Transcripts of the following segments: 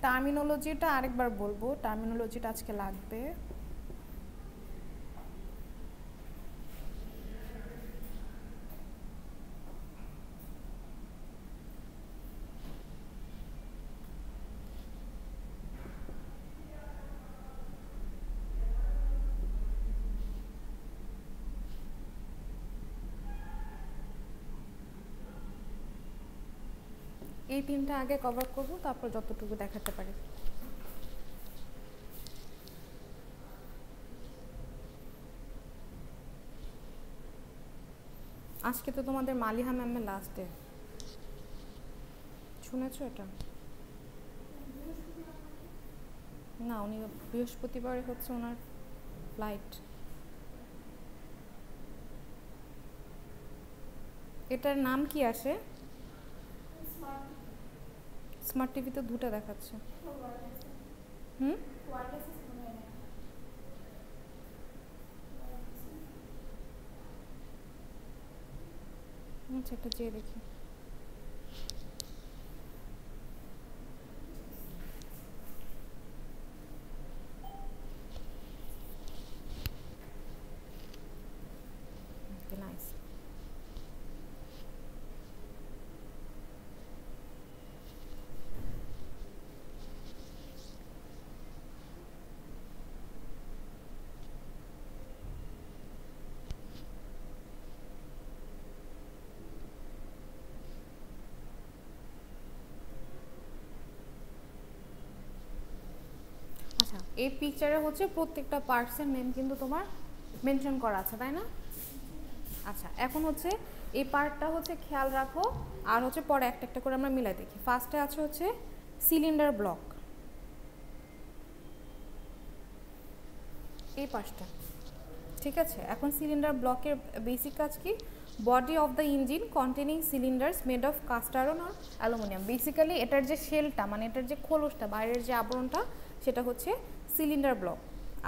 টার্মিনোলজিটা আরেকবার বলবো, টার্মিনোলজিটা আজকে লাগবে। এই তিনটা আগে কভার করব, তারপর যতটুকু দেখাতে পারি। আজকে তো তোমাদের মালিহা ম্যামের লাস্ট ডে, শুনেছো এটা? না, উনি বৃহস্পতিবারে হচ্ছে ওনার ফ্লাইট। এটার নাম কি আসে? স্মার্ট টিভিতে দুটো দেখাচ্ছে। আচ্ছা, একটা চেয়ে দেখি। নাইস। আচ্ছা, এই পিকচারে হচ্ছে প্রত্যেকটা পার্টসের নেম কিন্তু তোমার মেনশন করা আছে, তাই না? আচ্ছা, এখন হচ্ছে এই পার্টটা হচ্ছে খেয়াল রাখো, আর হচ্ছে পরে একটা একটা করে আমরা মিলাই দেখি। ফার্স্টে আছে হচ্ছে সিলিন্ডার ব্লক, এই পার্টটা, ঠিক আছে? এখন সিলিন্ডার ব্লকের বেসিক কাজ কি? Body of the engine containing cylinders made of cast iron আর অ্যালুমিনিয়াম। বেসিক্যালি এটার যে শেলটা, মানে এটার যে খোলসটা, বাইরের যে আবরণটা, সেটা হচ্ছে সিলিন্ডার ব্লক।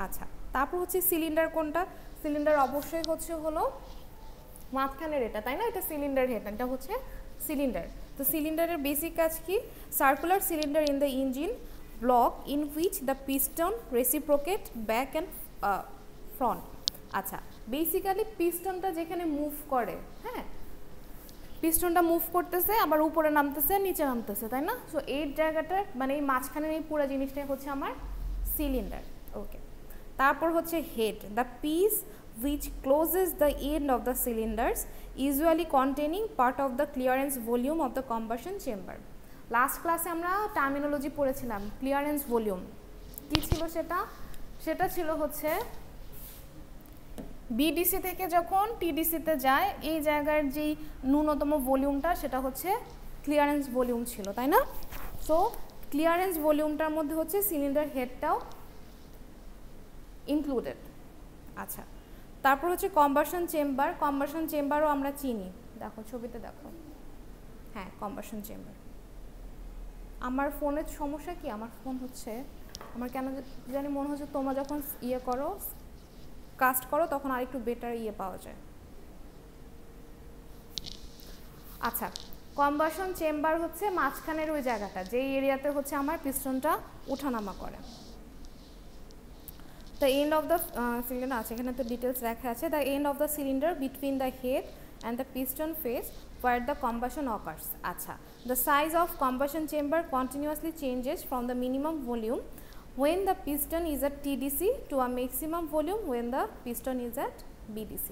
আচ্ছা, তারপর হচ্ছে সিলিন্ডার কোনটা? সিলিন্ডার অবশ্যই হলো মাঝখানের এটা, তাই না? এটা সিলিন্ডার হেড, এটা হচ্ছে সিলিন্ডার। তো সিলিন্ডারের বেসিক কাজ কি? Circular cylinder in the engine block in which the piston reciprocate back and front. আচ্ছা, বেসিক্যালি পিস্টনটা যেখানে মুভ করে, হ্যাঁ, পিস্টনটা মুভ করতেছে, আবার উপরে নামতেছে, নিচে নামতেছে, তাই না? সো এই জায়গাটা, মানে এই মাঝখানের এই পুরো জিনিসটাই হচ্ছে আমার সিলিন্ডার। ওকে, তারপর হচ্ছে head, the piece which closes the end of the cylinders, usually containing part of the clearance volume of the combustion chamber. Last ক্লাসে আমরা টার্মিনোলজি পড়েছিলাম, ক্লিয়ারেন্স ভলিউম কি ছিল সেটা? সেটা ছিল হচ্ছে বিডিসি থেকে যখন টিডিসিতে যায়, এই জায়গার যেই ন্যূনতম ভলিউমটা, সেটা হচ্ছে ক্লিয়ারেন্স ভলিউম ছিল, তাই না? সো ক্লিয়ারেন্স ভলিউমটার মধ্যে হচ্ছে সিলিন্ডার হেডটাও ইনক্লুডেড। আচ্ছা, তারপর হচ্ছে কম্বাশন চেম্বার। কম্বাশন চেম্বারও আমরা চিনি, দেখো ছবিতে দেখো, হ্যাঁ, কম্বাশন চেম্বার। আমার ফোনের সমস্যা কি? আমার ফোন হচ্ছে, আমার কেন জানি মনে হচ্ছে তোমরা যখন ইয়ে করো, কাস্ট করো, তখন আরেকটু বেটার ইয়ে পাওয়া যায়। আচ্ছা, কম্বাশন চেম্বার হচ্ছে মাঝখানের ওই জায়গাটা, যেই এরিয়াতে হচ্ছে আমার পিস্টনটা ওঠানামা করে। The end of the cylinder আছে, এখানে তো ডিটেলস লেখা আছে। The end of the cylinder between the head and the piston face where the combustion occurs. আচ্ছা, the size of combustion chamber continuously changes from the minimum volume when the piston is at TDC to a maximum volume when the piston is at BDC.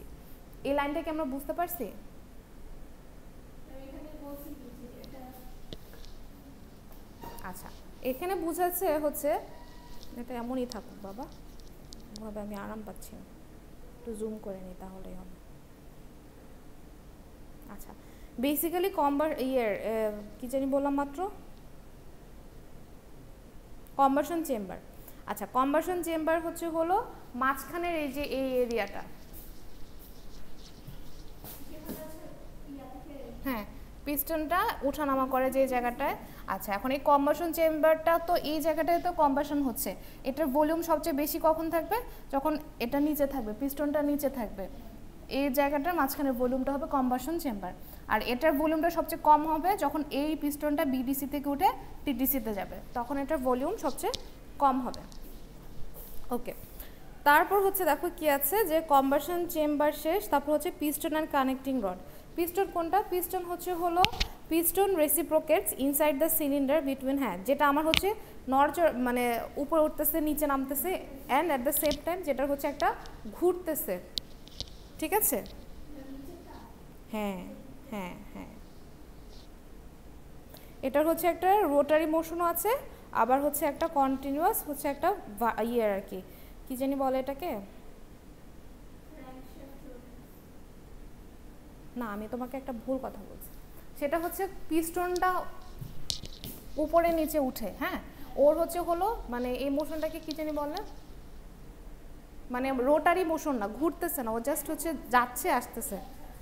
এই লাইনটা কি আমরা বুঝতে পারছি? আচ্ছা, এখানে বুঝাচ্ছে হচ্ছে, এটা এমনই থাকুক বাবা, ভাবে আমি আরাম পাচ্ছি না, একটু জুম করে নিই তাহলেই হবে। আচ্ছা, বেসিক্যালি কি জানি বললাম মাত্র, কম্বাশন চেম্বার। আচ্ছা, কম্বাশন চেম্বার হলো মাঝখানের এই যে এই এরিয়াটা, হ্যাঁ, পিস্টনটা ওঠানামা করে যে জায়গাটায়। আচ্ছা, এখন এই কম্বাশন চেম্বারটা, তো এই জায়গাটায় তো কম্বাশন হচ্ছে, এটার ভলিউম সবচেয়ে বেশি কখন থাকবে? যখন এটা নিচে থাকবে, পিস্টনটা নিচে থাকবে, এই জায়গাটার মাঝখানের ভলিউমটা হবে কম্বাশন চেম্বার। আর এটার ভলিউমটা সবচেয়ে কম হবে যখন এই পিস্টনটা বিডিসি থেকে উঠে টিডিসিতে যাবে, তখন এটার ভলিউম সবচেয়ে কম হবে। ওকে, তারপর হচ্ছে দেখো কি আছে যে কম্বাসন চেম্বার শেষ, তারপর হচ্ছে piston and connecting rod. Piston কোনটা? পিস্টন হলো piston reciprocates inside the cylinder between, হ্যাঁ যেটা আমার হচ্ছে নড়চড় মানে উপরে উঠতেছে নিচে নামতেছে, and at the same time যেটা হচ্ছে একটা ঘুরতেছে, ঠিক আছে? হ্যাঁ হ্যাঁ হ্যাঁ, এটার হচ্ছে একটা রোটারি মোশনও আছে, আবার হচ্ছে একটা কন্টিনিউয়াস হচ্ছে একটা ইয়ের আর কি, কি জানি বলে এটাকে, না আমি তোমাকে একটা ভুল কথা বলছি, সেটা হচ্ছে পিস্টনটা উপরে নিচে উঠে, হ্যাঁ ওর হচ্ছে হলো মানে এই মোশনটাকে কি জানি বলে, মানে রোটারি মোশন না, ঘুরতেছে না, ও জাস্ট হচ্ছে যাচ্ছে আসতেছে।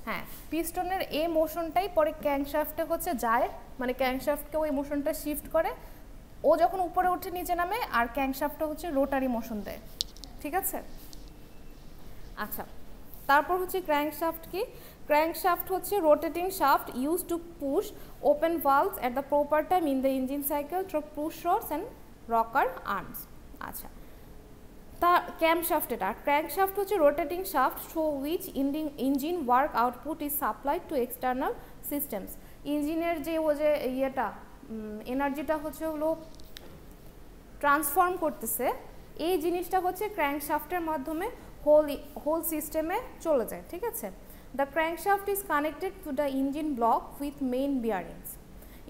হ্যাঁ, পিস্টনের এই মোশনটাই পরে ক্র্যাঙ্কশ্যাফটে হচ্ছে যায়, মানে ক্র্যাঙ্কশ্যাফটকে ওই মোশনটা শিফট করে, ও যখন উপরে উঠে নিচে নামে, আর ক্র্যাঙ্কশ্যাফটটা হচ্ছে রোটারি মোশন দেয়, ঠিক আছে? আচ্ছা, তারপর হচ্ছে ক্র্যাঙ্কশ্যাফট কি? ক্র্যাঙ্কশ্যাফট হচ্ছে rotating shaft use to push open ভালভস at the proper time in the engine cycle through push rods and rocker arms. আচ্ছা, তা ক্যামশ্যাফট, এটা ক্র্যাঙ্কশ্যাফট হচ্ছে rotating shaft through which engine work output is supplied two external systems. ইঞ্জিনের যে ও যে ইয়েটা এনার্জিটা হচ্ছে হলো ট্রান্সফর্ম করতেছে, এই জিনিসটা হচ্ছে ক্র্যাঙ্কশ্যাফটের মাধ্যমে হোল সিস্টেমে চলে যায়, ঠিক আছে? The crankshaft is connected to the engine block with main bearings.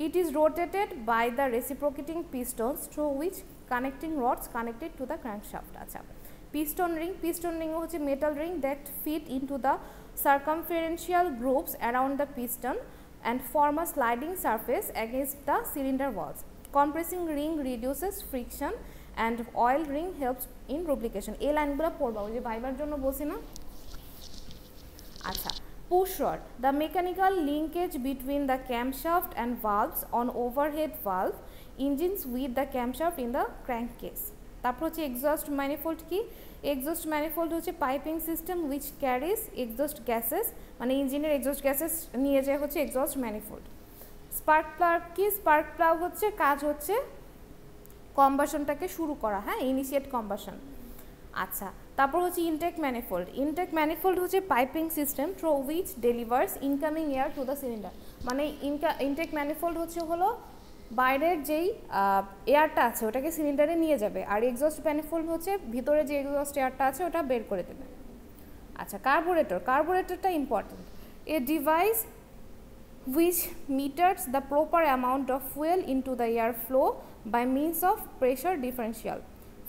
It is rotated by the reciprocating pistons through which connecting rods connected to the crankshaft. আচ্ছা, piston ring হচ্ছে metal ring that fit into the circumferential grooves around the piston and form a sliding surface against the cylinder walls. Compressing ring reduces friction and oil ring helps in lubrication. এই লাইনগুলো পড়বা, ওই যে ভাইবার জন্য বলছি না। আচ্ছা, push rod, the mechanical linkage between the camshaft and valves on overhead valve engines with the camshaft in the crankcase. তারপর হচ্ছে exhaust manifold কি? exhaust manifold হচ্ছে piping system which carries exhaust gases, মানে ইঞ্জিনের exhaust gases নিয়ে যায় হচ্ছে exhaust manifold. spark plug কি? spark plug হচ্ছে কাজ হচ্ছে কম্বাসনটাকে শুরু করা, হ্যাঁ ইনিশিয়েট কম্বাসন। আচ্ছা, তারপর হচ্ছে ইনটেক ম্যানিফোল্ড হচ্ছে piping system through which delivers incoming air to the cylinder, মানে ইনটেক ম্যানিফোল্ড হচ্ছে হলো বাইরের যেই এয়ারটা আছে ওটাকে সিলিন্ডারে নিয়ে যাবে, আর এক্সস্ট ম্যানিফোল্ড হচ্ছে ভিতরে যে এক্সস্ট এয়ারটা আছে ওটা বের করে দেবে। আচ্ছা, কার্বোরেটরটা important, a device which meters the proper amount of fuel into the air flow by means of pressure differential.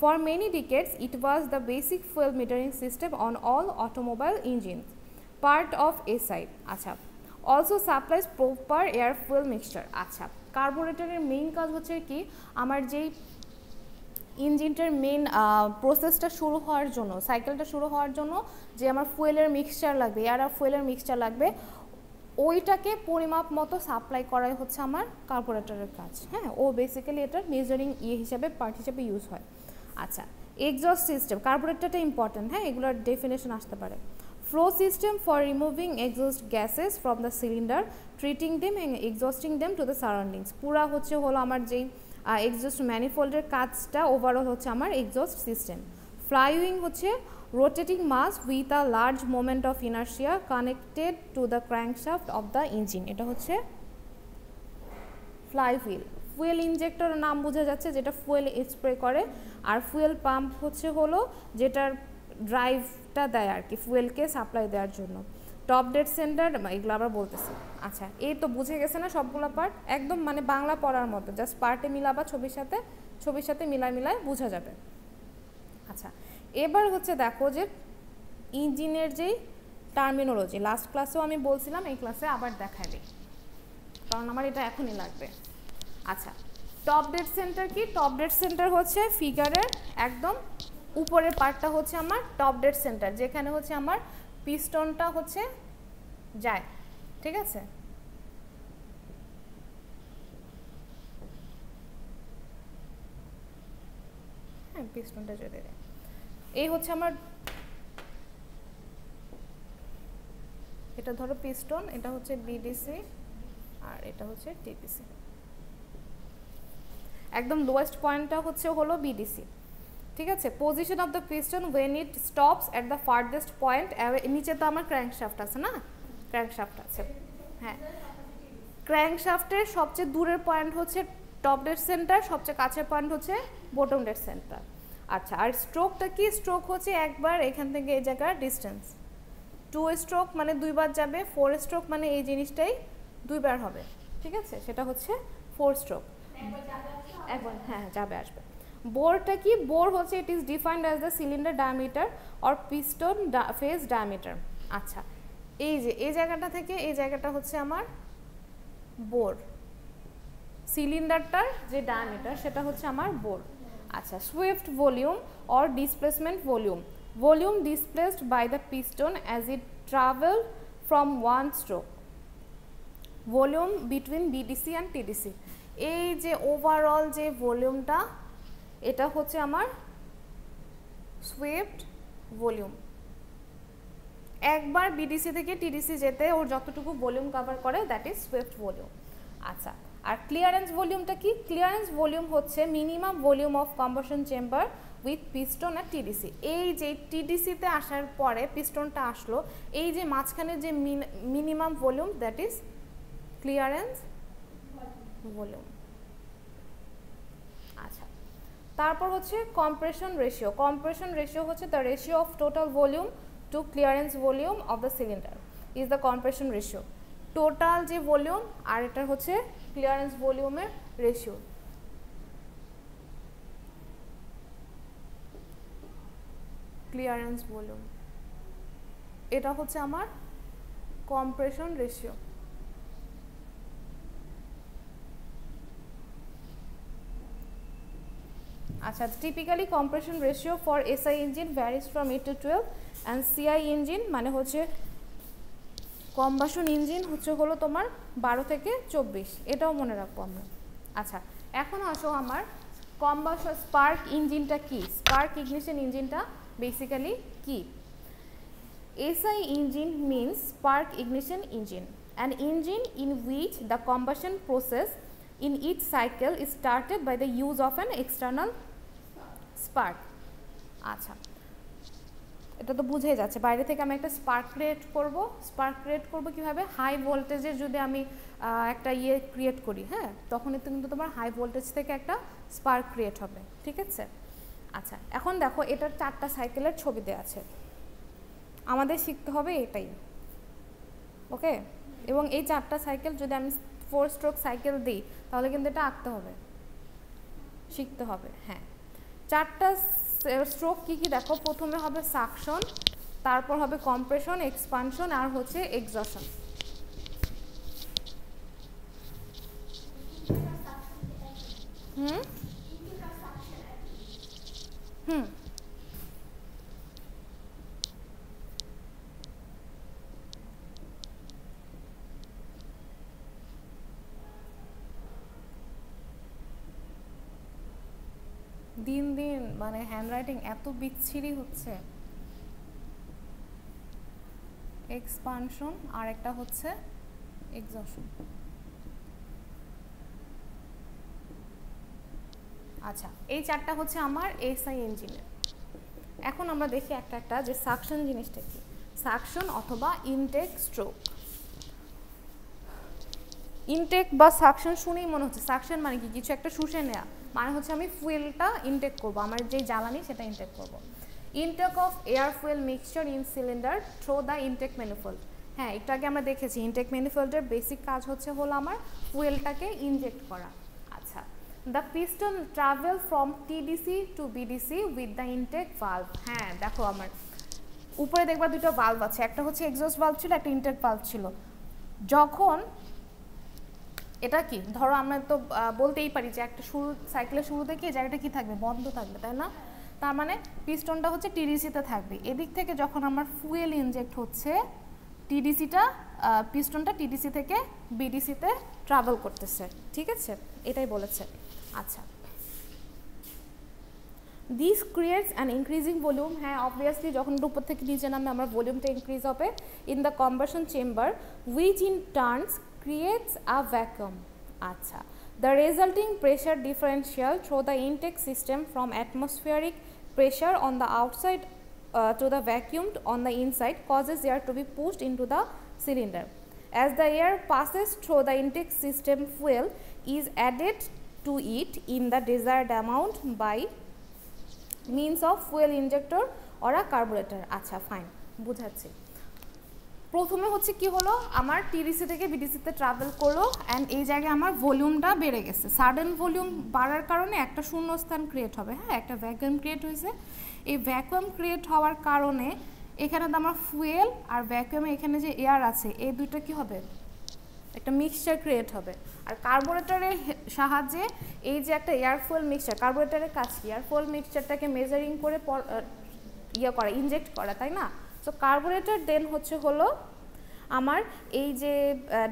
For many decades, it was the basic fuel metering system on all automobile engines, part of SI. আচ্ছা, also supplies proper air fuel mixture. আচ্ছা, কার্বোরেটরের main কাজ হচ্ছে কি, আমার যেই ইঞ্জিনটার main প্রসেসটা শুরু হওয়ার জন্য, সাইকেলটা শুরু হওয়ার জন্য যে আমার ফুয়েলের মিক্সচার লাগবে, এয়ার আর ফুয়েলের মিক্সচার লাগবে, ওইটাকে পরিমাপ মতো সাপ্লাই করাই হচ্ছে আমার কার্বোরেটরের কাজ। হ্যাঁ, ও বেসিক্যালি এটার মেজারিং হিসাবে পার্ট হিসাবে ইউজ হয়। আচ্ছা, এক্সস্ট সিস্টেম, কার্বোরেটরটা ইম্পর্টেন্ট, হ্যাঁ এগুলোর ডেফিনেশন আসতে পারে। Flow system for removing exhaust gases from the cylinder, treating them and exhausting them to the surroundings. পুরা হচ্ছে হলো আমার যেই এক্সস্ট ম্যানিফোল্ডের কাজটা ওভারঅল হচ্ছে আমার এক্সস্ট সিস্টেম। ফ্লাইউইং হচ্ছে rotating mass with a large moment of inertia connected to the crankshaft of the engine, এটা হচ্ছে ফ্লাইহুইল। ফুয়েল ইনজেক্টর নাম বোঝা যাচ্ছে, যেটা ফুয়েল স্প্রে করে, আর ফুয়েল পাম্প হচ্ছে হলো যেটার ড্রাইভটা দেয় আর কি ফুয়েলকে সাপ্লাই দেওয়ার জন্য। টপ ডেড সেন্টার, এগুলো আবার বলতেছি। আচ্ছা, এই তো বুঝে গেছে না সবগুলো পার্ট, একদম মানে বাংলা পড়ার মতো, জাস্ট পার্টে মিলাবা ছবির সাথে মিলায় বোঝা যাবে। আচ্ছা, এবার হচ্ছে দেখো যে ইঞ্জিনের যেই টার্মিনোলজি, লাস্ট ক্লাসেও আমি বলছিলাম, এই ক্লাসে আবার দেখাই দিই কারণ আমার এটা এখনই লাগবে। আচ্ছা, টপ ডেড সেন্টার কি? টপ ডেড সেন্টার হচ্ছে ফিগারের একদম উপরের পার্টটা হচ্ছে আমার টপ ডেড সেন্টার, যেখানে হচ্ছে আমার পিস্টনটা হচ্ছে যায়, ঠিক আছে? হ্যাঁ, পিস্টনটা যেতে দেয়, এই হচ্ছে আমার এটা ধরো পিস্টন, এটা হচ্ছে বিডিসি আর এটা হচ্ছে টিডিসি। একদম লোয়েস্ট পয়েন্টটা হলো বিডিসি, ঠিক আছে। Position of the piston when it stops at the farthest point, নিচে তো আমার ক্র্যাঙ্কশ্যাফট আছে না, ক্র্যাঙ্কশ্যাফট আছে, হ্যাঁ। ক্র্যাঙ্কশ্যাফটের সবচেয়ে দূরের পয়েন্ট হচ্ছে টপ ডেড সেন্টার, সবচেয়ে কাছের পয়েন্ট হচ্ছে বটম ডেড সেন্টার। আচ্ছা, আর স্ট্রোকটা কি? স্ট্রোক হচ্ছে একবার এখান থেকে এই জায়গার ডিস্টেন্স। 2 স্ট্রোক মানে 2 বার যাবে, 4 স্ট্রোক মানে এই জিনিসটাই 2 বার হবে, ঠিক আছে, সেটা হচ্ছে 4 স্ট্রোক। একবার, হ্যাঁ যাবে আসবে। বোরটা কি? বোর হচ্ছে it is defined as the cylinder diameter or piston face diameter. আচ্ছা, এই যে এই জায়গাটা থেকে এই জায়গাটা হচ্ছে আমার বোর, সিলিন্ডারটার যে ডায়ামিটার সেটা হচ্ছে আমার বোর। আচ্ছা, swept volume or displacement volume, volume displaced by the piston as it travel from one stroke, volume between BDC and TDC. এই যে ওভারঅল যে ভলিউমটা, এটা হচ্ছে আমার সুইফট ভলিউম। একবার বিডিসি থেকে টিডিসি যেতে ওর যতটুকু ভলিউম কভার করে দ্যাট ইজ সুইফট ভলিউম। আচ্ছা, আর ক্লিয়ারেন্স ভলিউমটা কি? ক্লিয়ারেন্স ভলিউম হচ্ছে minimum volume of combustion chamber with piston আর টিডিসি। এই যে টিডিসিতে আসার পরে পিস্টনটা আসলো, এই যে মাঝখানে যে minimum volume that is clearance volume. আচ্ছা, তারপর হচ্ছে কম্প্রেশন রেশিও। কম্প্রেশন রেশিও হচ্ছে the ratio of total volume to clearance volume of the cylinder is the compression ratio. Total যে ভলিউম আর এটা হচ্ছে ক্লিয়ারেন্স ভলিউমের রেশিও। ক্লিয়ারেন্স ভলিউম এটা হচ্ছে আমার কম্প্রেশন রেশিও। আচ্ছা, typically compression ratio for SI engine varies from 8 to 12 and CI engine মানে হচ্ছে কম্বাসন ইঞ্জিন হলো তোমার 12 থেকে 24, এটাও মনে রাখবো আমরা। আচ্ছা, এখন আসো আমার কম্বাসন স্পার্ক ইঞ্জিনটা কি? স্পার্ক ইগনিশন ইঞ্জিনটা বেসিক্যালি কি? SI engine means spark ignition engine, an engine in which the combustion process in each cycle is started by the use of an external spark. আচ্ছা, এটা তো বুঝেই যাচ্ছে, বাইরে থেকে আমি একটা স্পার্ক ক্রিয়েট করব। স্পার্ক ক্রিয়েট করব কিভাবে? হাই ভোল্টেজের যদি আমি একটা ক্রিয়েট করি, হ্যাঁ, তখন কিন্তু তোমার হাই ভোল্টেজ থেকে একটা স্পার্ক ক্রিয়েট হবে, ঠিক আছে। আচ্ছা, এখন দেখো এটার 4টা সাইকেলের ছবি দেওয়া আছে, আমাদের শিখতে হবে এটাই, ওকে। এবং এই 4টা সাইকেল যদি আমি 4 স্ট্রোক সাইকেল দিই তাহলে কিন্তু এটা আঁকতে হবে, শিখতে হবে, হ্যাঁ। 4টা স্ট্রোক কি কি দেখো? প্রথমে হবে সাকশন, তারপর হবে কম্প্রেশন, এক্সপানশন আর হচ্ছে এক্সজশন। দিন দিন মানে হ্যান্ডরাইটিং এত বিচ্ছিরি হচ্ছে। এক্সপানশন আর একটা হচ্ছে এক্সজশন। আচ্ছা, এই 4টা হচ্ছে আমার এসআই ইঞ্জিনের। এখন আমরা দেখি একটা একটা যে সাকশন জিনিসটা কি। সাকশন অথবা ইনটেক স্ট্রোক। ইনটেক বা সাকশন শুনেই মনে হচ্ছে সাকশন মানে কি? কিছু একটা শুষে নেওয়া, মানে হচ্ছে আমি ফুয়েলটা ইনটেক করব, আমার যেই জ্বালানি সেটা ইনটেক করব। Intake of air fuel mixture in cylinder through the intake manifold. হ্যাঁ, একটু আগে আমরা দেখেছি ইনটেক ম্যানিফোল্ডের বেসিক কাজ হলো আমার ফুয়েলটাকে ইনজেক্ট করা। আচ্ছা, the piston travel from TDC to BDC with the intake valve. হ্যাঁ, দেখো আমার উপরে দেখবা 2টা ভালভ আছে, একটা হচ্ছে এক্সজস্ট ভালভ ছিল, একটা ইনটেক ভালভ ছিল। যখন এটা কি ধরো আমরা তো বলতেই পারি যে একটা সাইকেলের শুরু থেকে এই জায়গাটা কি থাকবে? বন্ধ থাকবে, তাই না? তার মানে পিস্টনটা হচ্ছে টিডিসিতে থাকবে। এদিক থেকে যখন আমার ফুয়েল ইনজেক্ট হচ্ছে, পিস্টনটা টিডিসি থেকে বিডিসিতে ট্রাভেল করতেছে, ঠিক আছে, এটাই বলেছে। আচ্ছা, this creates an increasing volume, হ্যাঁ অবভিয়াসলি যখন উপর থেকে নিচে নামে আমার ভলিউমটা ইনক্রিজ হবে in the combustion chamber which in turns creates a vacuum. আচ্ছা, the resulting pressure differential through the intake system from atmospheric pressure on the outside to the vacuum on the inside causes air to be pushed into the cylinder. As the air passes through the intake system, fuel is added to it in the desired amount by means of fuel injector or a carburetor. আচ্ছা fine, বুঝাচ্ছি। প্রথমে হচ্ছে কি হলো, আমার TDC থেকে বিডিসিতে travel করলো and এই জায়গায় আমার ভলিউমটা বেড়ে গেছে। সাডেন ভলিউম বাড়ার কারণে একটা শূন্যস্থান ক্রিয়েট হবে, হ্যাঁ একটা ভ্যাকুয়াম ক্রিয়েট হয়েছে। এই ভ্যাকুয়াম ক্রিয়েট হওয়ার কারণে এখানে তো আমার ফুয়েল আর ভ্যাকুয়ামে এখানে যে এয়ার আছে এই দুইটা কি হবে, একটা মিক্সচার ক্রিয়েট হবে। আর কার্বোরেটরের সাহায্যে এই যে একটা এয়ার ফুয়েল মিক্সচার, কার্বোরেটরের কাজ কি এয়ার ফুয়েল মিক্সচারটাকে মেজারিং করে ইয়ে করা, ইনজেক্ট করা, তাই না? সো কার্বোরেটর দেন হলো আমার এই যে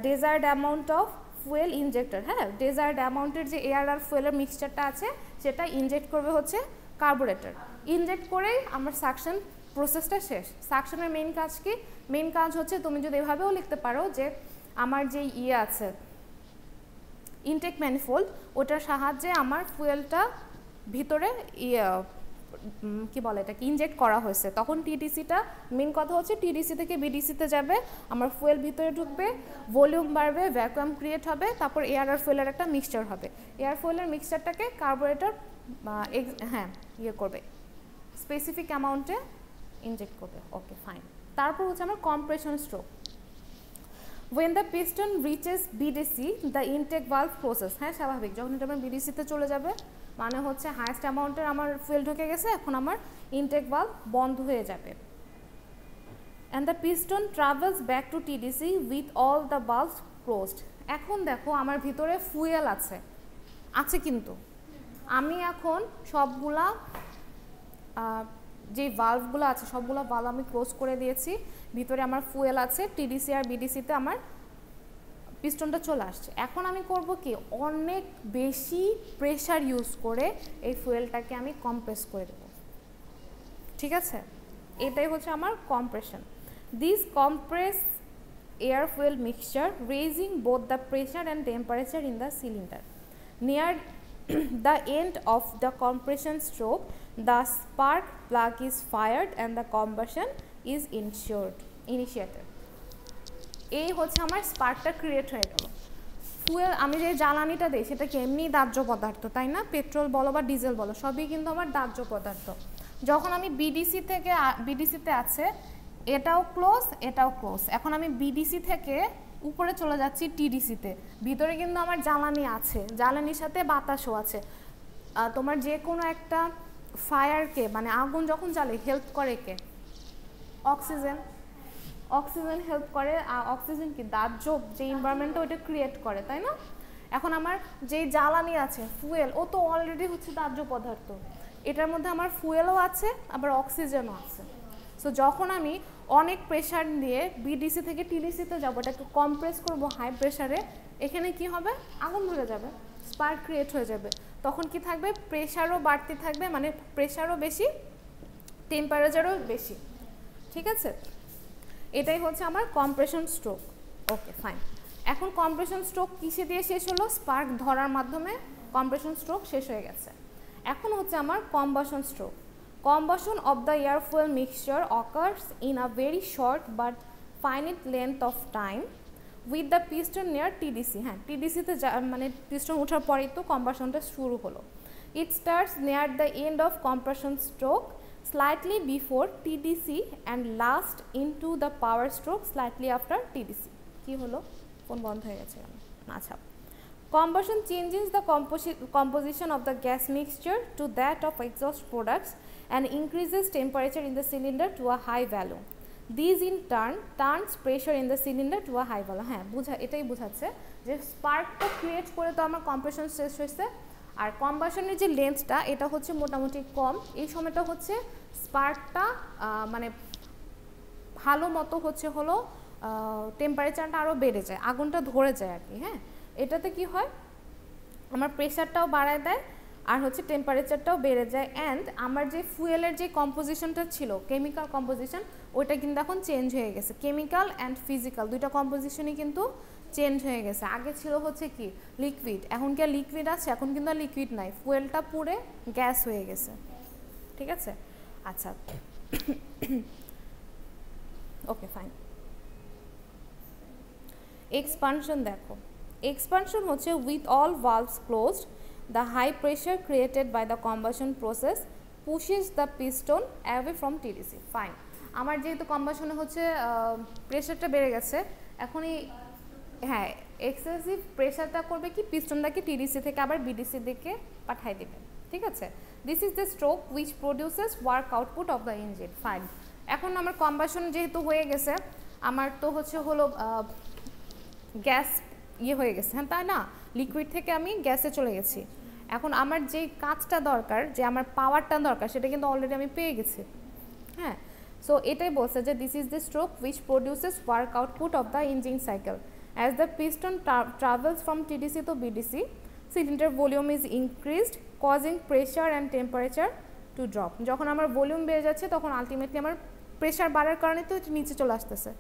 ডেজায়ার্ড অ্যামাউন্ট অফ ফুয়েল ইনজেক্টর, হ্যাঁ ডেজায়ার্ড অ্যামাউন্টের যে এয়ার আর ফুয়েলের মিক্সচারটা আছে সেটা ইনজেক্ট করবে হচ্ছে কার্বোরেটর। ইনজেক্ট করেই আমার সাকশন প্রসেসটা শেষ। সাকশনের মেইন কাজ কি? মেইন কাজ হচ্ছে তুমি যদি এভাবেও লিখতে পারো যে আমার যে ইয়ে আছে ইনটেক ম্যানিফোল্ড, ওটার সাহায্যে আমার ফুয়েলটা ভিতরে কি বলে এটাকে ইনজেক্ট করা হয়েছে। তখন টিডিসিটা মেন কথা হচ্ছে টিডিসি থেকে বিডিসিতে যাবে, আমার ফুয়েল ভিতরে ঢুকবে, ভলিউম বাড়বে, ভ্যাকুয়াম ক্রিয়েট হবে, তারপর এয়ার আর ফুয়েলের একটা মিক্সচার হবে। এয়ার ফুয়েলের মিক্সচারটাকে কার্বোরেটর হ্যাঁ ইয়ে করবে, স্পেসিফিক অ্যামাউন্টে ইনজেক্ট করবে। Okay fine. তারপর হচ্ছে আমার compression stroke. when the piston reaches BDC the intake valve process, হ্যাঁ স্বাভাবিক যখন এটা আমার বিডিসিতে চলে যাবে মানে হচ্ছে হাইয়েস্ট অ্যামাউন্টের আমার ফুয়েল ঢুকে গেছে, এখন আমার ইনটেক ভালভ বন্ধ হয়ে যাবে। and the piston travels back to TDC with all the valves closed. এখন দেখো আমার ভিতরে ফুয়েল আছে কিন্তু আমি এখন সবগুলা যে ভালভগুলো আছে সবগুলো ভালভ আমি ক্লোজ করে দিয়েছি, ভিতরে আমার ফুয়েল আছে, টিডিসি আর বিডিসিতে আমার পিস্টনটা চলে আসছে। এখন আমি করব কি, অনেক বেশি প্রেশার ইউজ করে এই ফুয়েলটাকে আমি কম্প্রেস করে দেব, ঠিক আছে? এটাই হচ্ছে আমার compression. This compress air fuel mixture raising both the pressure and temperature in the cylinder. Near the end of the compression stroke the spark plug is fired and the combustion is initiated. এই হচ্ছে আমার স্পার্কটা create হয়ে গেল। Fuel আমি যে জ্বালানিটা দিই সেটা কি এমনি দাহ্য পদার্থ, তাই না? পেট্রোল বলো বা ডিজেল বলো সবই কিন্তু আমার দাহ্য পদার্থ। যখন আমি বিডিসি থেকে বিডিসিতে আছে এটাও ক্লোজ এটাও ক্লোজ, এখন আমি বিডিসি থেকে উপরে চলে যাচ্ছি টিডিসিতে, ভিতরে কিন্তু আমার জ্বালানি আছে, জ্বালানির সাথে বাতাসও আছে। তোমার যে কোনো একটা ফায়ারকে মানে আগুন যখন জ্বালে হেল্প করে কে? অক্সিজেন। অক্সিজেন হেল্প করে। অক্সিজেন কি দাহ্য যে এনভায়রনমেন্টটা ওইটা ক্রিয়েট করে, তাই না? এখন আমার যে জ্বালানি আছে ফুয়েল, ও তো অলরেডি হচ্ছে দাহ্য পদার্থ, এটার মধ্যে আমার ফুয়েলও আছে আবার অক্সিজেনও আছে। সো যখন আমি অনেক প্রেশার দিয়ে বিডিসি থেকে টিডিসিতে যাবো, এটাকে কম্প্রেস করবো হাই প্রেশারে, এখানে কি হবে? আগুন ধরে যাবে, স্পার্ক ক্রিয়েট হয়ে যাবে। তখন কি থাকবে? প্রেশারও বাড়তে থাকবে, মানে প্রেশারও বেশি, টেম্পারেচারও বেশি, ঠিক আছে? এটাই হচ্ছে আমার কম্প্রেশন স্ট্রোক। Okay fine. এখন কম্প্রেশন স্ট্রোক কিসে দিয়ে শেষ হলো? স্পার্ক ধরার মাধ্যমে কম্প্রেশন স্ট্রোক শেষ হয়ে গেছে। এখন হচ্ছে আমার combustion stroke. Combustion of the air fuel mixture occurs in a very short but finite length of time with the piston near TDC. হ্যাঁ টিডিসিতে মানে পিস্টন ওঠার পরেই তো কম্বাশনটা শুরু হলো। It starts near the end of compression stroke slightly before TDC and lasts into the power stroke slightly after TDC. কি হলো? Phone বন্ধ হয়ে গেছে। আচ্ছা, combustion changes the composition of the gas mixture to that of exhaust products and increases temperature in the cylinder to a high value. These in turn turns pressure in the cylinder to a high value. হ্যাঁ এটাই বোঝাচ্ছে যে স্পার্কটা create করে তো আমার compression শেষ হয়েছে, আর কম্বাশনের যে লেন্থটা এটা হচ্ছে মোটামুটি কম, এই সময়টা হচ্ছে স্পার্কটা মানে ভালো মতো হচ্ছে হলো টেম্পারেচারটা আরও বেড়ে যায়, আগুনটা ধরে যায় আর কি। হ্যাঁ এটাতে কি হয়, আমার প্রেশারটাও বাড়ায় দেয় আর হচ্ছে টেম্পারেচারটাও বেড়ে যায়। অ্যান্ড আমার যে ফুয়েলের যে কম্পোজিশনটা ছিল, কেমিক্যাল কম্পোজিশন, ওইটা কিন্তু এখন চেঞ্জ হয়ে গেছে। কেমিক্যাল অ্যান্ড ফিজিক্যাল দুইটা কম্পোজিশনই কিন্তু চেঞ্জ হয়ে গেছে। আগে ছিল হচ্ছে কি লিকুইড, এখন কি আর লিকুইড আছে? এখন কিন্তু আর লিকুইড নাই, ফুয়েলটা পুরে গ্যাস হয়ে গেছে। ঠিক আছে, আচ্ছা ওকে ফাইন। এক্সপানশন দেখো, এক্সপানশন হচ্ছে with all ভালভস closed, the high pressure created by the combustion process pushes the piston away from TDC. Fine, আমার যেহেতু কম্বাসনে হচ্ছে প্রেশারটা বেড়ে গেছে, এখন এই হ্যাঁ এক্সেসিভ প্রেশারটা করবে কি পিস্টনটাকে টিডিসি থেকে আবার বিডিসি দিকে পাঠাই দেবে। ঠিক আছে, this is the stroke which produces work output of the engine. Fine, এখন আমার কম্বাসন যেহেতু হয়ে গেছে, আমার তো হচ্ছে হলো গ্যাস হয়ে গেছে, হ্যাঁ তাই না, লিকুইড থেকে আমি গ্যাসে চলে গেছি। এখন আমার যে কাজটা দরকার, যে আমার পাওয়ারটা দরকার, সেটা কিন্তু অলরেডি আমি পেয়ে গেছি। হ্যাঁ, সো এটাই বলছে যে this is the stroke which produces work output of the engine cycle as the piston travels from TDC to BDC, cylinder volume is increased causing pressure and temperature to drop. যখন আমার volume বেড়ে যাচ্ছে, তখন ultimately আমার pressure বাড়ার কারণে তো এটা নিচে চলে আসতেছে।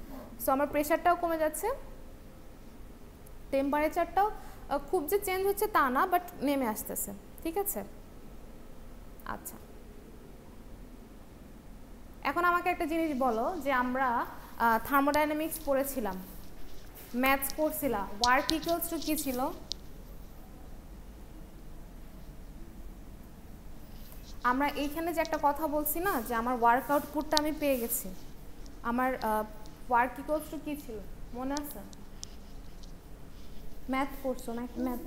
সো আমার প্রেশারটাও কমে যাচ্ছে, টেম্পারেচারটাও খুব যে চেঞ্জ হচ্ছে তা না, বাট নেমে আসতেছে। ঠিক আছে, আচ্ছা এখন আমাকে একটা জিনিস বলো, যে আমরা থার্মোডাইনামিক্স পড়েছিলাম, ম্যাথস করছিলাম, ওয়ার্ক ইকুয়ালস টু কি ছিল? আমরা এইখানে যে একটা কথা বলছি না, যে আমার ওয়ার্ক আউটপুটটা আমি পেয়ে গেছি, আমার ওয়ার্ক ইকুয়ালস টু কি ছিল মনে আছে? ম্যাথ করছো না? ম্যাথ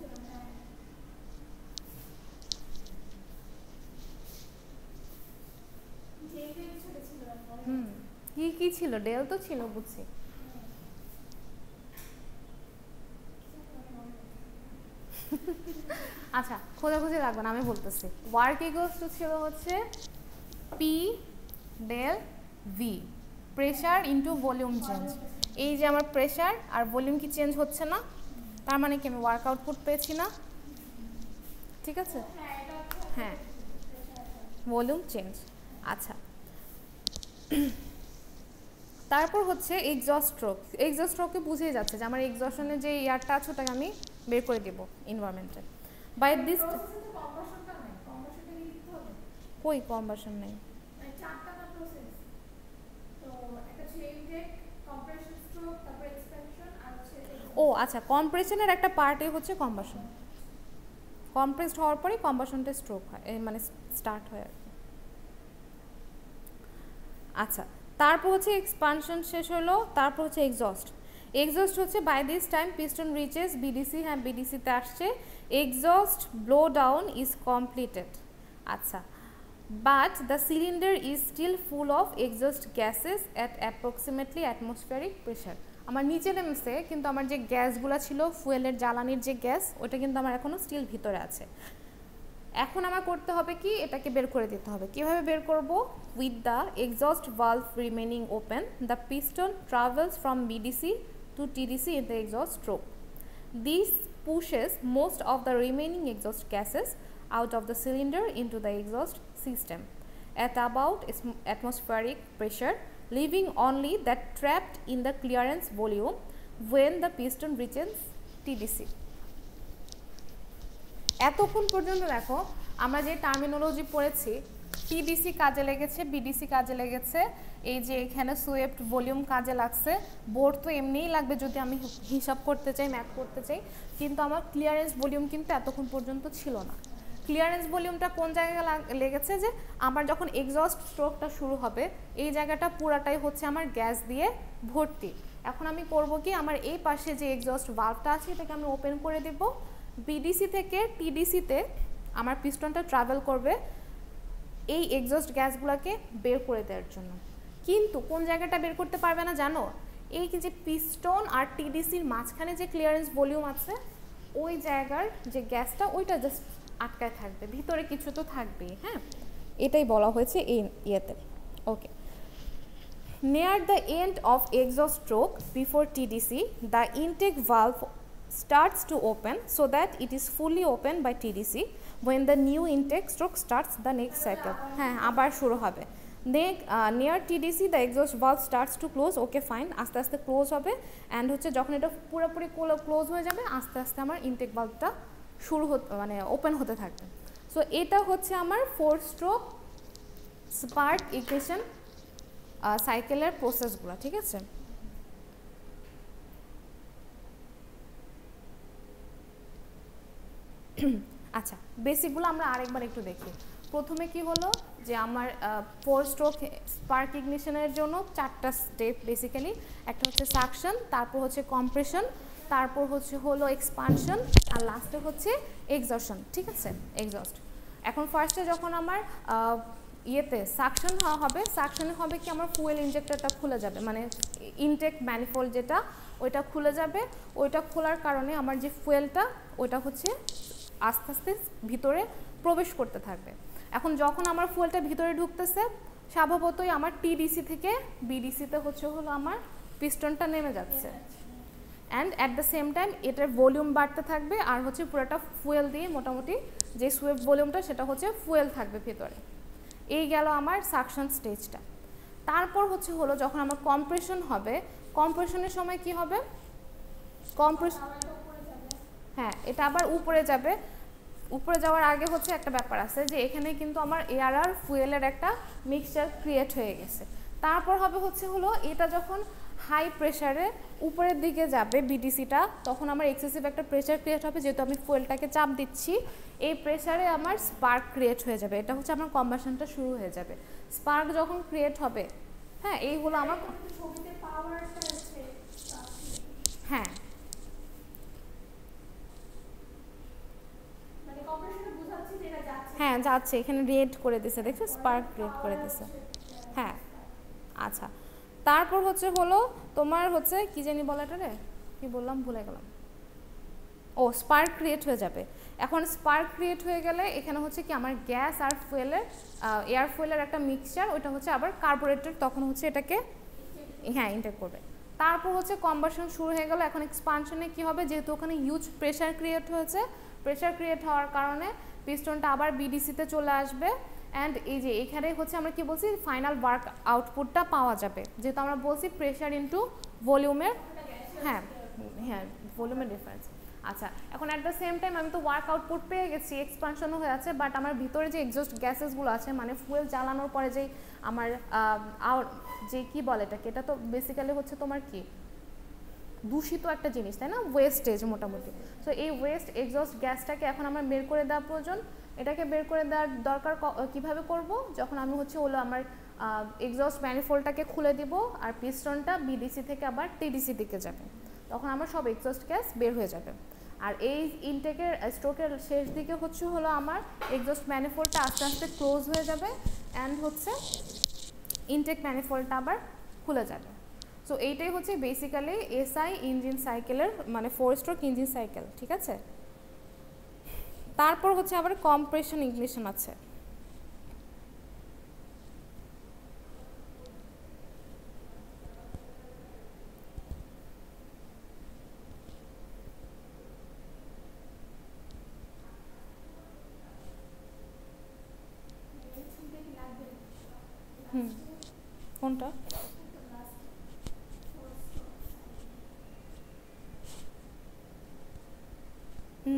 কি কি ছিল? ডেল তো ছিল, বুঝছি। আচ্ছা খোঁজাখুঁজি লাগবে না, আমি বলতেছি। ওয়ার্ক ইকুয়ালস টু ছিল হচ্ছে P del V, pressure into volume change. এই যে আমার প্রেশার আর ভলিউম কি চেঞ্জ হচ্ছে না, তার মানে কি আমি ওয়ার্ক আউটপুট পেয়েছি না? ঠিক আছে, হ্যাঁ ভলিউম চেঞ্জ। আচ্ছা তারপর হচ্ছে এক্সস্ট স্ট্রোক। এক্সস্ট স্ট্রোকে বুঝেই যাচ্ছে যে আমার এক্সস্টনে যে এয়ারটা আছে ওটাকে আমি বের করে দেবো এনভায়রনমেন্টে। বাই দিস কই কম্বাসন নেই? ও আচ্ছা, কম্প্রেশনের একটা পার্টই হচ্ছে কম্বাসন। কম্প্রেসড হওয়ার পরে কম্বাসনটা স্ট্রোক হয়, মানে স্টার্ট হয় আর কি। আচ্ছা তারপর হচ্ছে এক্সপানশন শেষ হলো, তারপর হচ্ছে এক্সস্ট। এক্সস্ট হচ্ছে by this time piston reaches BDC, হ্যাঁ বিডিসিতে আসছে, exhaust blow down is completed. আচ্ছা, but the cylinder is still full of exhaust gases at approximately atmospheric pressure. আমার নিচে নেমেছে, কিন্তু আমার যে গ্যাসগুলো ছিল ফুয়েলের জ্বালানির যে গ্যাস, ওটা কিন্তু আমার এখনও স্টিল ভিতরে আছে। এখন আমার করতে হবে কি, এটাকে বের করে দিতে হবে। কিভাবে বের করব? With the exhaust valve remaining open, the piston travels from BDC to TDC in the exhaust stroke. This pushes most of the remaining exhaust gases out of the cylinder into the exhaust system at about atmospheric pressure, leaving only that trapped in the clearance volume when the piston reaches TDC. এতক্ষণ পর্যন্ত দেখো আমরা যে terminology পড়েছি, TDC কাজে লেগেছে, BDC কাজে লেগেছে, এই যে এখানে সুয়েপ্ট ভলিউম কাজে লাগছে, বোর্ড তো এমনিই লাগবে যদি আমি হিসাব করতে চাই, ম্যাথ করতে চাই, কিন্তু আমার ক্লিয়ারেন্স ভলিউম কিন্তু এতক্ষণ পর্যন্ত ছিল না। ক্লিয়ারেন্স ভলিউমটা কোন জায়গায় লেগেছে, যে আমার যখন এক্সস্ট স্ট্রোকটা শুরু হবে, এই জায়গাটা পুরাটাই হচ্ছে আমার গ্যাস দিয়ে ভর্তি। এখন আমি করব কি, আমার এই পাশে যে এক্সস্ট ভালভটা আছে এটাকে আমি ওপেন করে দেব, বিডিসি থেকে টিডিসিতে আমার পিস্টনটা ট্রাভেল করবে এই এক্সস্ট গ্যাসগুলোকে বের করে দেওয়ার জন্য। কিন্তু কোন জায়গাটা বের করতে পারবে না জানো? এই যে পিস্টন আর টিডিসির মাঝখানে যে ক্লিয়ারেন্স ভলিউম আছে, ওই জায়গার যে গ্যাসটা ওইটা জাস্ট আটকায় থাকবে, ভিতরে কিছু তো থাকবেই। হ্যাঁ, এটাই বলা হয়েছে এই ইয়েতে। ওকে, near the end of exhaust stroke before TDC, the intake valve starts to open so that it is fully open by TDC when the new intake stroke starts the next cycle. হ্যাঁ আবার শুরু হবে। near TDC the exhaust valve starts to close, okay fine, আস্তে আস্তে close হবে and হচ্ছে যখন এটা পুরোপুরি ক্লোজ হয়ে যাবে আস্তে আস্তে আমার ইনটেক ভালভটা শুরু মানে ওপেন হতে থাকবে। সো এটা হচ্ছে আমার 4 স্ট্রোক স্পার্ক ইগনিশন সাইকেলের প্রসেসগুলো, ঠিক আছে। আচ্ছা বেসিকগুলো আমরা আরেকবার একটু দেখি। প্রথমে কি হলো যে আমার 4 স্ট্রোক স্পার্ক ইগনিশনের জন্য 4টা স্টেপ বেসিক্যালি, একটা হচ্ছে সাকশন, তারপর হচ্ছে কম্প্রেশন, তারপর হলো এক্সপানশন, আর লাস্টে হচ্ছে এক্সজশন, ঠিক আছে, এক্সজস্ট। এখন ফার্স্টে যখন আমার ইয়েতে সাকশন হবে, সাকশনে হবে কি আমার ফুয়েল ইনজেক্টরটা খুলে যাবে, মানে ইনটেক ম্যানিফোল্ড যেটা ওইটা খুলে যাবে। ওইটা খোলার কারণে আমার যে ফুয়েলটা ওইটা হচ্ছে আস্তে আস্তে ভিতরে প্রবেশ করতে থাকবে। এখন যখন আমার ফুয়েলটা ভিতরে ঢুকতেছে স্বভাবতই আমার টিডিসি থেকে বিডিসিতে হলো আমার পিস্টনটা নেমে যাচ্ছে and at the same time এটার ভলিউম বাড়তে থাকবে আর হচ্ছে পুরোটা ফুয়েল দিয়ে মোটামুটি যে সুয়েপ ভলিউমটা সেটা হচ্ছে ফুয়েল থাকবে ভিতরে। এই গেল আমার সাকশন স্টেজটা। তারপর হলো যখন আমার কম্প্রেশন হবে, কম্প্রেশনের সময় কি হবে, কম্প্রেশন হ্যাঁ এটা আবার উপরে যাবে। উপরে যাওয়ার আগে হচ্ছে একটা ব্যাপার আছে যে এখানে কিন্তু আমার এয়ার আর ফুয়েলের একটা মিক্সচার ক্রিয়েট হয়ে গেছে। তারপর হলো এটা যখন হাই প্রেশারে উপরের দিকে যাবে বিডিসিটা, তখন আমার এক্সেসিভ একটা প্রেশার ক্রিয়েট হবে, যেহেতু আমি ফুয়েলটাকে চাপ দিচ্ছি এই প্রেশারে আমার স্পার্ক ক্রিয়েট হয়ে যাবে। এটা হচ্ছে আমার কম্বাশনটা শুরু হয়ে যাবে। স্পার্ক যখন ক্রিয়েট হবে, হ্যাঁ এই হলো আমার হ্যাঁ হ্যাঁ যাচ্ছে, এখানে রেড করে দিছে, দেখছো স্পার্ক ক্রিয়েট করে দিছে। হ্যাঁ আচ্ছা তারপর হলো তোমার কি জানি বলাটা রে, কি বললাম ভুলে গেলাম, ও স্পার্ক ক্রিয়েট হয়ে যাবে। এখন স্পার্ক ক্রিয়েট হয়ে গেলে এখানে হচ্ছে কি আমার গ্যাস আর ফুয়েলের এয়ার ফুয়েলের একটা মিক্সচার, ওইটা হচ্ছে আবার কার্বোরেটর, তখন এটাকে হ্যাঁ ইনটেক করবে। তারপর কম্বাশন শুরু হয়ে গেল। এখন এক্সপানশনে কি হবে, যেহেতু ওখানে হিউজ প্রেশার ক্রিয়েট হয়েছে, প্রেশার ক্রিয়েট হওয়ার কারণে পিস্টনটা আবার বিডিসিতে চলে আসবে অ্যান্ড এই যে এখানে আমরা কি বলছি ফাইনাল ওয়ার্ক আউটপুটটা পাওয়া যাবে, যেহেতু আমরা বলছি প্রেশার ইনটু ভলিউমের হ্যাঁ হ্যাঁ ভলিউমের ডিফারেন্স। আচ্ছা এখন অ্যাট দ্য সেম টাইম আমি তো ওয়ার্ক আউটপুট পেয়ে গেছি, এক্সপানশনও হয়ে আছে, বাট আমার ভিতরে যে এক্সজস্ট গ্যাসেসগুলো আছে মানে ফুয়েল জ্বালানোর পরে যেই আমার যে কি বলে এটাকে, এটা তো বেসিক্যালি তোমার কি দূষিত একটা জিনিস তাই না, ওয়েস্টেজ মোটামুটি। সো এই ওয়েস্ট এক্সজস্ট গ্যাসটাকে এখন আমার বের করে দেওয়া প্রয়োজন। এটাকে বের করে দেওয়ার দরকার কিভাবে করব, যখন আমি আমার এক্সজস্ট ম্যানিফোল্ডটাকে খুলে দিব আর পিস্টনটা বিডিসি থেকে আবার টিডিসি দিকে যাবে, তখন আমার সব এক্সজস্ট গ্যাস বের হয়ে যাবে। আর এই ইনটেকের স্ট্রোকের শেষ দিকে হলো আমার এক্সজস্ট ম্যানিফোল্ডটা আস্তে আস্তে ক্লোজ হয়ে যাবে অ্যান্ড ইনটেক ম্যানিফোল্ডটা আবার খুলে যাবে। সো এইটাই বেসিক্যালি এসআই ইঞ্জিন সাইকেলের মানে 4 স্ট্রোক ইঞ্জিন সাইকেল, ঠিক আছে। তারপর আবার কম্প্রেশন ইগনিশন আছে। কোনটা?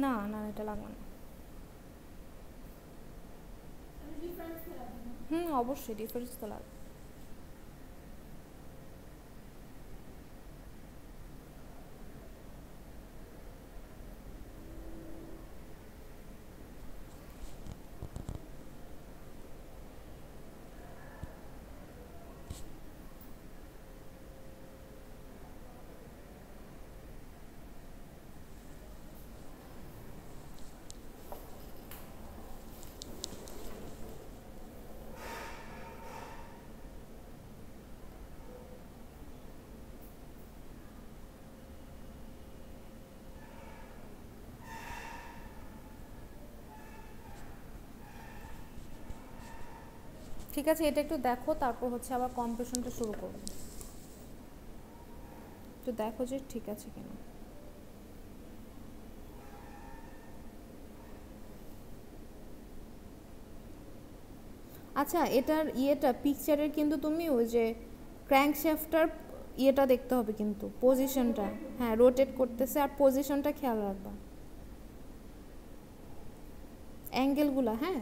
না না এটা লাগবে না। অবশ্যই ডিফারেন্স তো লাগবে। ঠিক আছে এটা একটু দেখো, তারপর আবার কম্প্রেশনটা শুরু করব। একটু দেখো যে ঠিক আছে কিনা। আচ্ছা এটার ইয়েটা পিকচারের কিন্তু তুমি ওই যে ক্র্যাঙ্কশ্যাফটার ইয়েটা দেখতে হবে কিন্তু পজিশনটা, হ্যাঁ রোটেট করতেছে আর পজিশনটা খেয়াল রাখবা, অ্যাঙ্গেলগুলো, হ্যাঁ